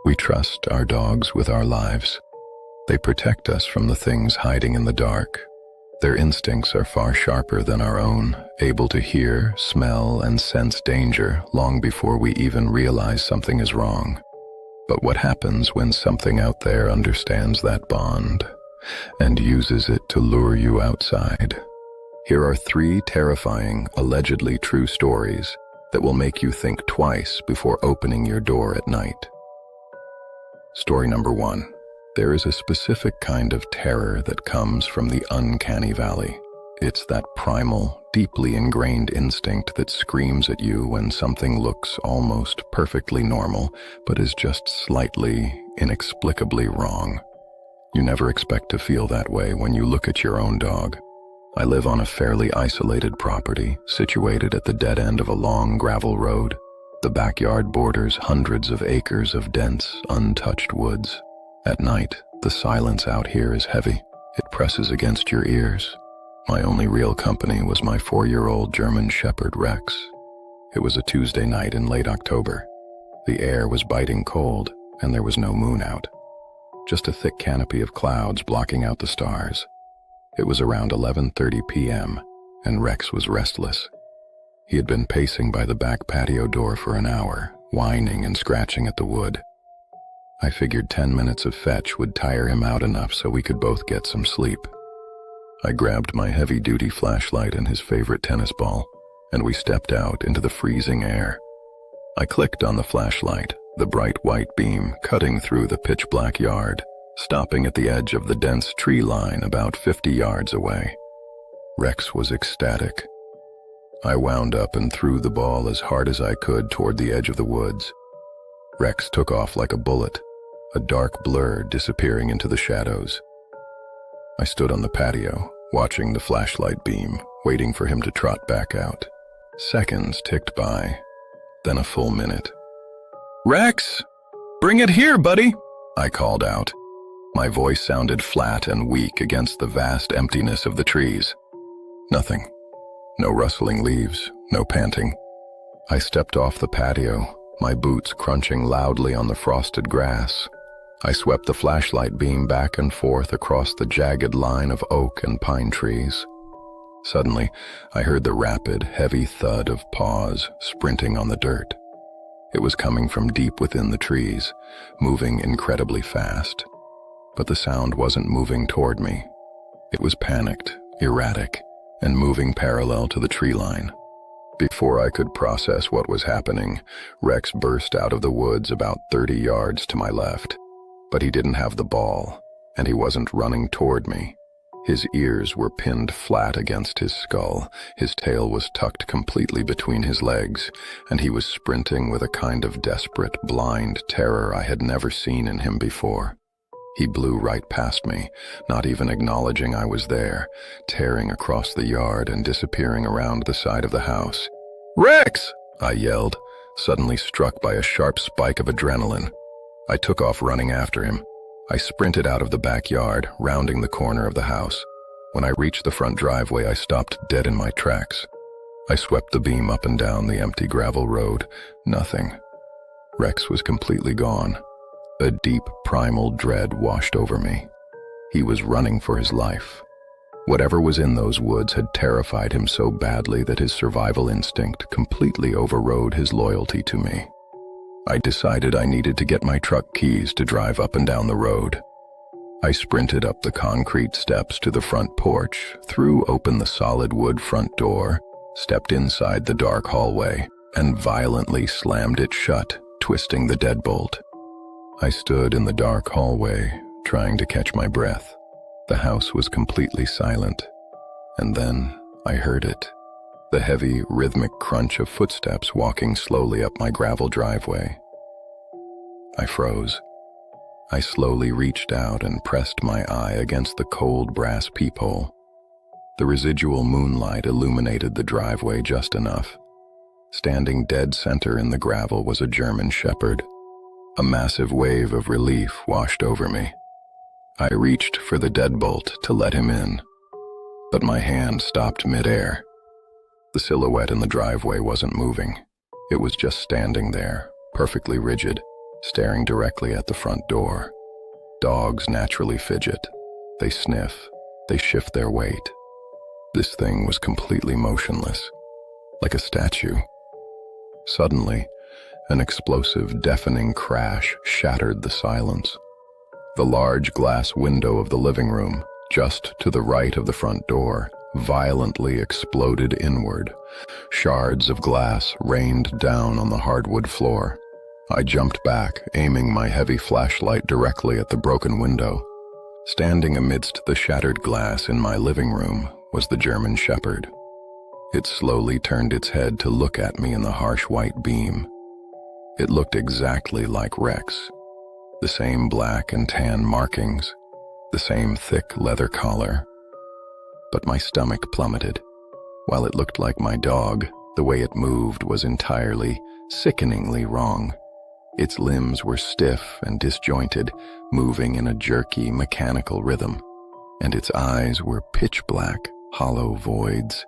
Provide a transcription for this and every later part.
We trust our dogs with our lives. They protect us from the things hiding in the dark. Their instincts are far sharper than our own, able to hear, smell, and sense danger long before we even realize something is wrong. But what happens when something out there understands that bond and uses it to lure you outside? Here are 3 terrifying, allegedly true stories that will make you think twice before opening your door at night. Story number 1. There is a specific kind of terror that comes from the uncanny valley. It's that primal, deeply ingrained instinct that screams at you when something looks almost perfectly normal, but is just slightly, inexplicably wrong. You never expect to feel that way when you look at your own dog. I live on a fairly isolated property, situated at the dead end of a long gravel road. The backyard borders hundreds of acres of dense, untouched woods. At night, the silence out here is heavy. It presses against your ears. My only real company was my 4-year-old German Shepherd Rex. It was a Tuesday night in late October. The air was biting cold, and there was no moon out. Just a thick canopy of clouds blocking out the stars. It was around 11:30 p.m., and Rex was restless. He had been pacing by the back patio door for an hour, whining and scratching at the wood. I figured 10 minutes of fetch would tire him out enough so we could both get some sleep. I grabbed my heavy-duty flashlight and his favorite tennis ball, and we stepped out into the freezing air. I clicked on the flashlight, the bright white beam cutting through the pitch-black yard, stopping at the edge of the dense tree line about 50 yards away. Rex was ecstatic. I wound up and threw the ball as hard as I could toward the edge of the woods. Rex took off like a bullet, a dark blur disappearing into the shadows. I stood on the patio, watching the flashlight beam, waiting for him to trot back out. Seconds ticked by, then a full minute. "Rex, bring it here, buddy," I called out. My voice sounded flat and weak against the vast emptiness of the trees. Nothing. No rustling leaves, no panting. I stepped off the patio, my boots crunching loudly on the frosted grass. I swept the flashlight beam back and forth across the jagged line of oak and pine trees. Suddenly, I heard the rapid, heavy thud of paws sprinting on the dirt. It was coming from deep within the trees, moving incredibly fast. But the sound wasn't moving toward me. It was panicked, erratic, and moving parallel to the tree line. Before I could process what was happening, Rex burst out of the woods about 30 yards to my left. But he didn't have the ball, and he wasn't running toward me. His ears were pinned flat against his skull, his tail was tucked completely between his legs, and he was sprinting with a kind of desperate, blind terror I had never seen in him before. He blew right past me, not even acknowledging I was there, tearing across the yard and disappearing around the side of the house. "Rex!" I yelled, suddenly struck by a sharp spike of adrenaline. I took off running after him. I sprinted out of the backyard, rounding the corner of the house. When I reached the front driveway, I stopped dead in my tracks. I swept the beam up and down the empty gravel road. Nothing. Rex was completely gone. A deep, primal dread washed over me. He was running for his life. Whatever was in those woods had terrified him so badly that his survival instinct completely overrode his loyalty to me. I decided I needed to get my truck keys to drive up and down the road. I sprinted up the concrete steps to the front porch, threw open the solid wood front door, stepped inside the dark hallway, and violently slammed it shut, twisting the deadbolt. I stood in the dark hallway, trying to catch my breath. The house was completely silent. And then I heard it. The heavy, rhythmic crunch of footsteps walking slowly up my gravel driveway. I froze. I slowly reached out and pressed my eye against the cold brass peephole. The residual moonlight illuminated the driveway just enough. Standing dead center in the gravel was a German Shepherd. A massive wave of relief washed over me. I reached for the deadbolt to let him in, but my hand stopped midair. The silhouette in the driveway wasn't moving. It was just standing there, perfectly rigid, staring directly at the front door. Dogs naturally fidget. They sniff. They shift their weight. This thing was completely motionless, like a statue. Suddenly, an explosive, deafening crash shattered the silence. The large glass window of the living room, just to the right of the front door, violently exploded inward. Shards of glass rained down on the hardwood floor. I jumped back, aiming my heavy flashlight directly at the broken window. Standing amidst the shattered glass in my living room was the German Shepherd. It slowly turned its head to look at me in the harsh white beam. It looked exactly like Rex. The same black and tan markings, the same thick leather collar. But my stomach plummeted. While it looked like my dog, the way it moved was entirely, sickeningly wrong. Its limbs were stiff and disjointed, moving in a jerky, mechanical rhythm, and its eyes were pitch black, hollow voids.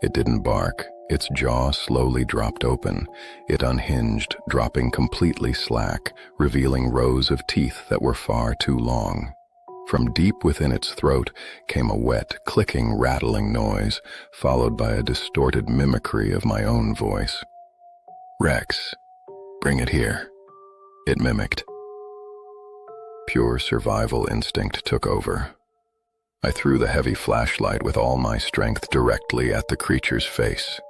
It didn't bark. Its jaw slowly dropped open. It unhinged, dropping completely slack, revealing rows of teeth that were far too long. From deep within its throat came a wet, clicking, rattling noise, followed by a distorted mimicry of my own voice. "Rex, bring it here," it mimicked. Pure survival instinct took over. I threw the heavy flashlight with all my strength directly at the creature's face.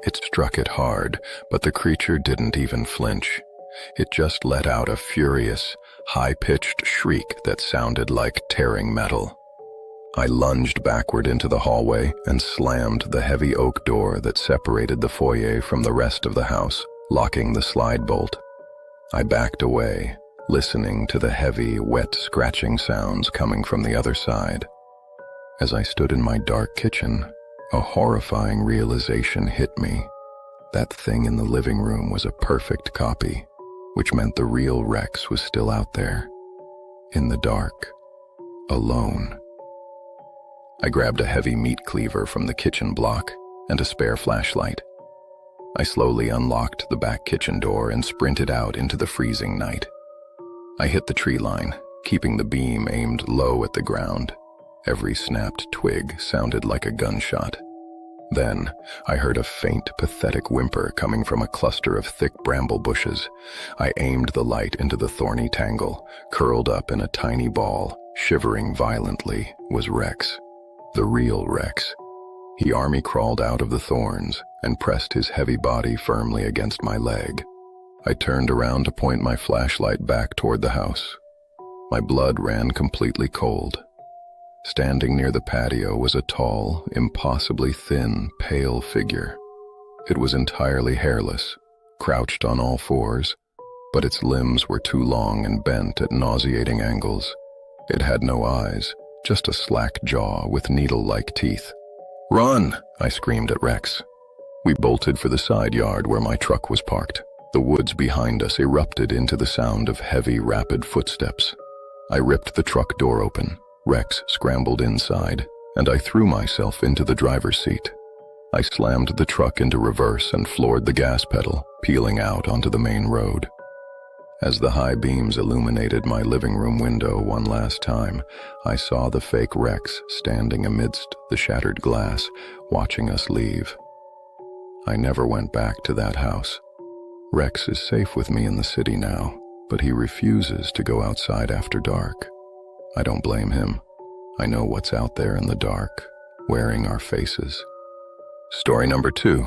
It struck it hard, but the creature didn't even flinch. It just let out a furious, high-pitched shriek that sounded like tearing metal. I lunged backward into the hallway and slammed the heavy oak door that separated the foyer from the rest of the house, locking the slide bolt. I backed away, listening to the heavy, wet scratching sounds coming from the other side. As I stood in my dark kitchen, a horrifying realization hit me. That thing in the living room was a perfect copy, which meant the real Rex was still out there, in the dark, alone. I grabbed a heavy meat cleaver from the kitchen block and a spare flashlight. I slowly unlocked the back kitchen door and sprinted out into the freezing night. I hit the tree line, keeping the beam aimed low at the ground. Every snapped twig sounded like a gunshot. Then, I heard a faint, pathetic whimper coming from a cluster of thick bramble bushes. I aimed the light into the thorny tangle. Curled up in a tiny ball, shivering violently, was Rex. The real Rex. He army-crawled out of the thorns and pressed his heavy body firmly against my leg. I turned around to point my flashlight back toward the house. My blood ran completely cold. Standing near the patio was a tall, impossibly thin, pale figure. It was entirely hairless, crouched on all fours, but its limbs were too long and bent at nauseating angles. It had no eyes, just a slack jaw with needle-like teeth. "Run!" I screamed at Rex. We bolted for the side yard where my truck was parked. The woods behind us erupted into the sound of heavy, rapid footsteps. I ripped the truck door open. Rex scrambled inside, and I threw myself into the driver's seat. I slammed the truck into reverse and floored the gas pedal, peeling out onto the main road. As the high beams illuminated my living room window one last time, I saw the fake Rex standing amidst the shattered glass, watching us leave. I never went back to that house. Rex is safe with me in the city now, but he refuses to go outside after dark. I don't blame him. I know what's out there in the dark, wearing our faces. Story number 2.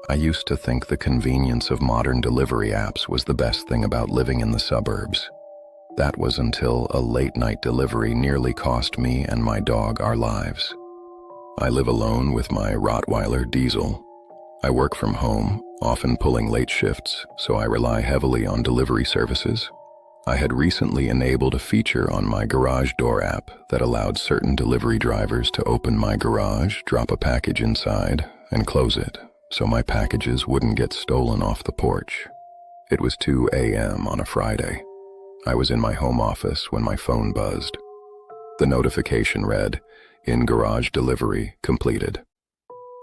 I used to think the convenience of modern delivery apps was the best thing about living in the suburbs. That was until a late-night delivery nearly cost me and my dog our lives. I live alone with my Rottweiler, Diesel. I work from home, often pulling late shifts, so I rely heavily on delivery services. I had recently enabled a feature on my garage door app that allowed certain delivery drivers to open my garage, drop a package inside, and close it, so my packages wouldn't get stolen off the porch. It was 2 a.m. on a Friday. I was in my home office when my phone buzzed. The notification read, "In-garage delivery completed."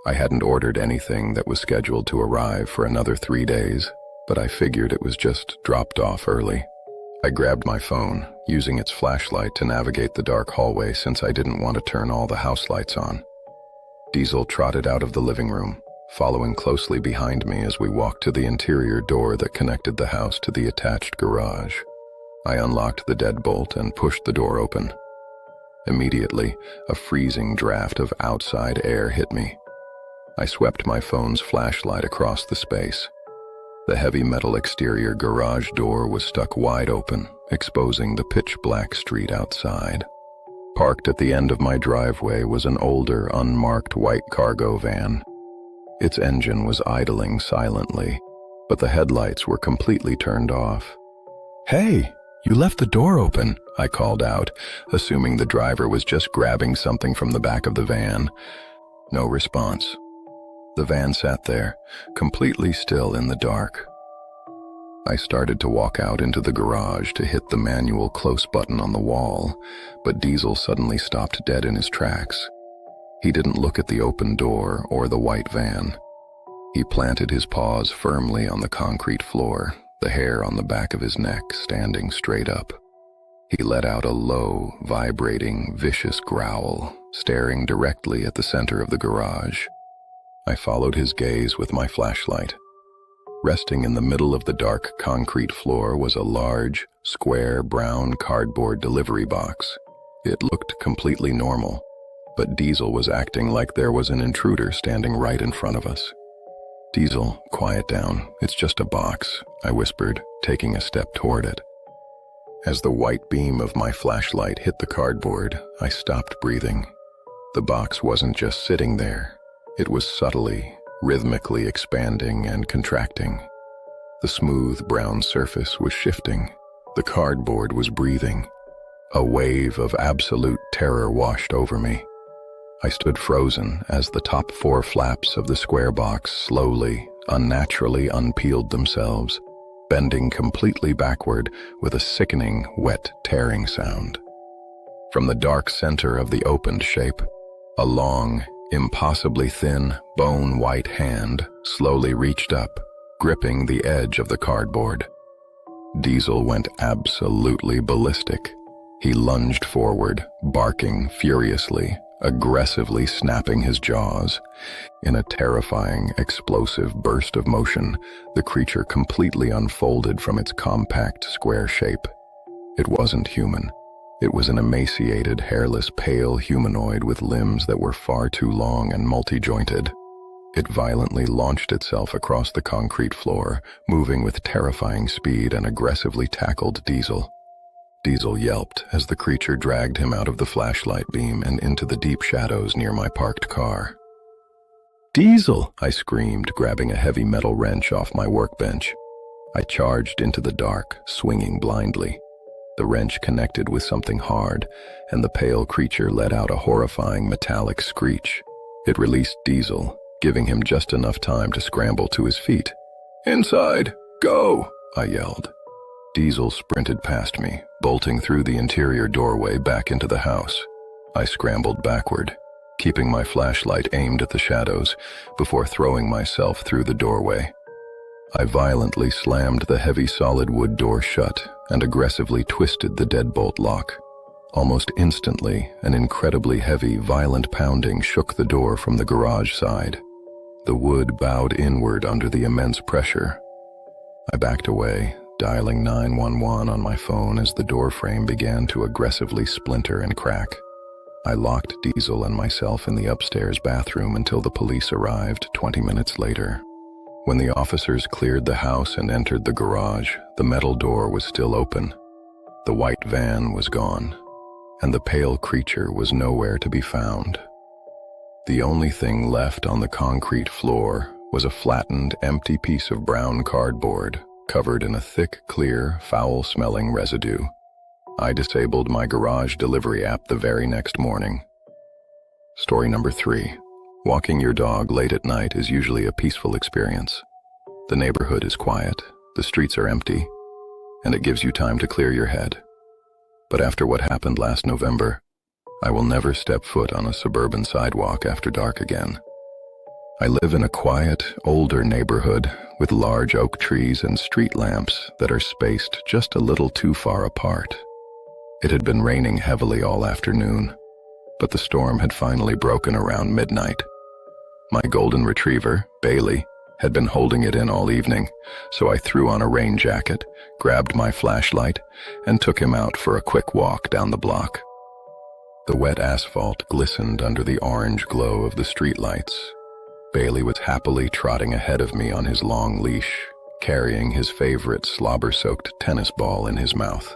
I hadn't ordered anything that was scheduled to arrive for another 3 days, but I figured it was just dropped off early. I grabbed my phone, using its flashlight to navigate the dark hallway since I didn't want to turn all the house lights on. Diesel trotted out of the living room, following closely behind me as we walked to the interior door that connected the house to the attached garage. I unlocked the deadbolt and pushed the door open. Immediately, a freezing draft of outside air hit me. I swept my phone's flashlight across the space. The heavy metal exterior garage door was stuck wide open, exposing the pitch-black street outside. Parked at the end of my driveway was an older, unmarked white cargo van. Its engine was idling silently, but the headlights were completely turned off. "Hey, you left the door open," I called out, assuming the driver was just grabbing something from the back of the van. No response. The van sat there, completely still in the dark. I started to walk out into the garage to hit the manual close button on the wall, but Diesel suddenly stopped dead in his tracks. He didn't look at the open door or the white van. He planted his paws firmly on the concrete floor, the hair on the back of his neck standing straight up. He let out a low, vibrating, vicious growl, staring directly at the center of the garage. I followed his gaze with my flashlight. Resting in the middle of the dark concrete floor was a large, square, brown cardboard delivery box. It looked completely normal, but Diesel was acting like there was an intruder standing right in front of us. "Diesel, quiet down. It's just a box," I whispered, taking a step toward it. As the white beam of my flashlight hit the cardboard, I stopped breathing. The box wasn't just sitting there. It was subtly, rhythmically expanding and contracting. The smooth brown surface was shifting. The cardboard was breathing. A wave of absolute terror washed over me. I stood frozen as the top 4 flaps of the square box slowly, unnaturally unpeeled themselves, bending completely backward with a sickening, wet, tearing sound. From the dark center of the opened shape, a long, impossibly thin, bone-white hand slowly reached up, gripping the edge of the cardboard. Diesel went absolutely ballistic. He lunged forward, barking furiously, aggressively snapping his jaws. In a terrifying, explosive burst of motion, the creature completely unfolded from its compact, square shape. It wasn't human. It was an emaciated, hairless, pale humanoid with limbs that were far too long and multi-jointed. It violently launched itself across the concrete floor, moving with terrifying speed, and aggressively tackled Diesel. Diesel yelped as the creature dragged him out of the flashlight beam and into the deep shadows near my parked car. "Diesel!" I screamed, grabbing a heavy metal wrench off my workbench. I charged into the dark, swinging blindly. The wrench connected with something hard, and the pale creature let out a horrifying metallic screech. It released Diesel, giving him just enough time to scramble to his feet. "Inside! Go!" I yelled. Diesel sprinted past me, bolting through the interior doorway back into the house. I scrambled backward, keeping my flashlight aimed at the shadows before throwing myself through the doorway. I violently slammed the heavy solid wood door shut and aggressively twisted the deadbolt lock. Almost instantly, an incredibly heavy, violent pounding shook the door from the garage side. The wood bowed inward under the immense pressure. I backed away, dialing 911 on my phone as the door frame began to aggressively splinter and crack. I locked Diesel and myself in the upstairs bathroom until the police arrived 20 minutes later. When the officers cleared the house and entered the garage, the metal door was still open. The white van was gone, and the pale creature was nowhere to be found. The only thing left on the concrete floor was a flattened, empty piece of brown cardboard covered in a thick, clear, foul-smelling residue. I disabled my garage delivery app the very next morning. Story number 3. Walking your dog late at night is usually a peaceful experience. The neighborhood is quiet, the streets are empty, and it gives you time to clear your head. But after what happened last November, I will never step foot on a suburban sidewalk after dark again. I live in a quiet, older neighborhood with large oak trees and street lamps that are spaced just a little too far apart. It had been raining heavily all afternoon, but the storm had finally broken around midnight. My golden retriever, Bailey, had been holding it in all evening, so I threw on a rain jacket, grabbed my flashlight, and took him out for a quick walk down the block. The wet asphalt glistened under the orange glow of the streetlights. Bailey was happily trotting ahead of me on his long leash, carrying his favorite slobber-soaked tennis ball in his mouth.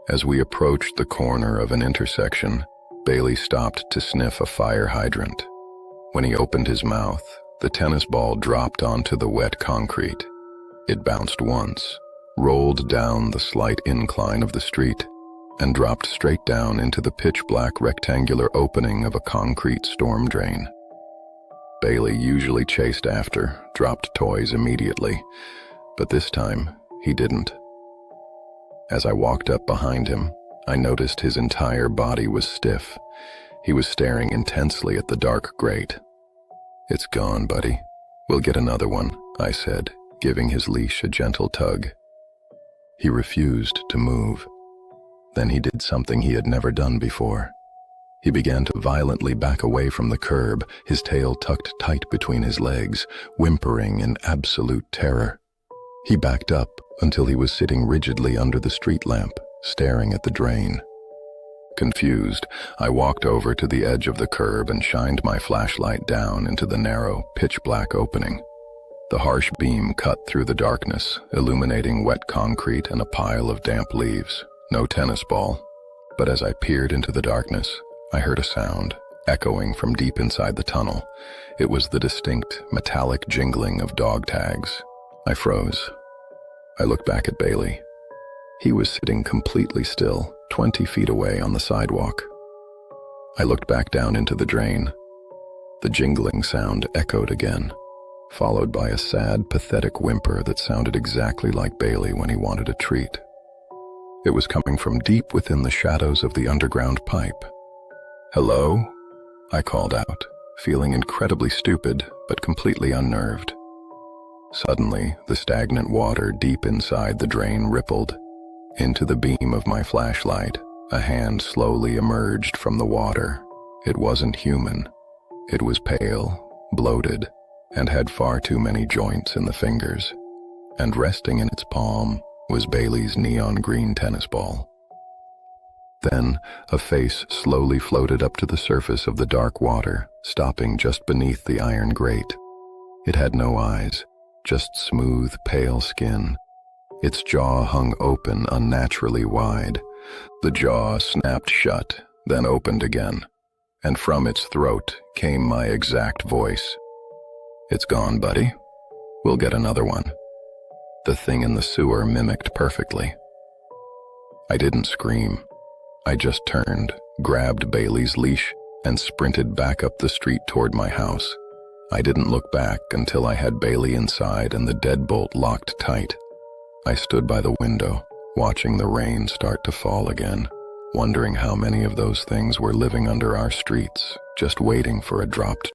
As we approached the corner of an intersection, Bailey stopped to sniff a fire hydrant. When he opened his mouth, the tennis ball dropped onto the wet concrete. It bounced once, rolled down the slight incline of the street, and dropped straight down into the pitch-black rectangular opening of a concrete storm drain. Bailey usually chased after, dropped toys immediately, but this time he didn't. As I walked up behind him, I noticed his entire body was stiff. He was staring intensely at the dark grate. "It's gone, buddy. We'll get another one," I said, giving his leash a gentle tug. He refused to move. Then he did something he had never done before. He began to violently back away from the curb, his tail tucked tight between his legs, whimpering in absolute terror. He backed up until he was sitting rigidly under the street lamp, staring at the drain. Confused, I walked over to the edge of the curb and shined my flashlight down into the narrow, pitch-black opening. The harsh beam cut through the darkness, illuminating wet concrete and a pile of damp leaves. No tennis ball. But as I peered into the darkness, I heard a sound, echoing from deep inside the tunnel. It was the distinct, metallic jingling of dog tags. I froze. I looked back at Bailey. He was sitting completely still, 20 feet away on the sidewalk. I looked back down into the drain. The jingling sound echoed again, followed by a sad, pathetic whimper that sounded exactly like Bailey when he wanted a treat. It was coming from deep within the shadows of the underground pipe. "Hello?" I called out, feeling incredibly stupid but completely unnerved. Suddenly, the stagnant water deep inside the drain rippled. Into the beam of my flashlight, a hand slowly emerged from the water. It wasn't human. It was pale, bloated, and had far too many joints in the fingers. And resting in its palm was Bailey's neon green tennis ball. Then, a face slowly floated up to the surface of the dark water, stopping just beneath the iron grate. It had no eyes, just smooth, pale skin. Its jaw hung open unnaturally wide. The jaw snapped shut, then opened again, and from its throat came my exact voice. "It's gone, buddy. We'll get another one." The thing in the sewer mimicked perfectly. I didn't scream. I just turned, grabbed Bailey's leash, and sprinted back up the street toward my house. I didn't look back until I had Bailey inside and the deadbolt locked tight. I stood by the window, watching the rain start to fall again, wondering how many of those things were living under our streets, just waiting for a dropped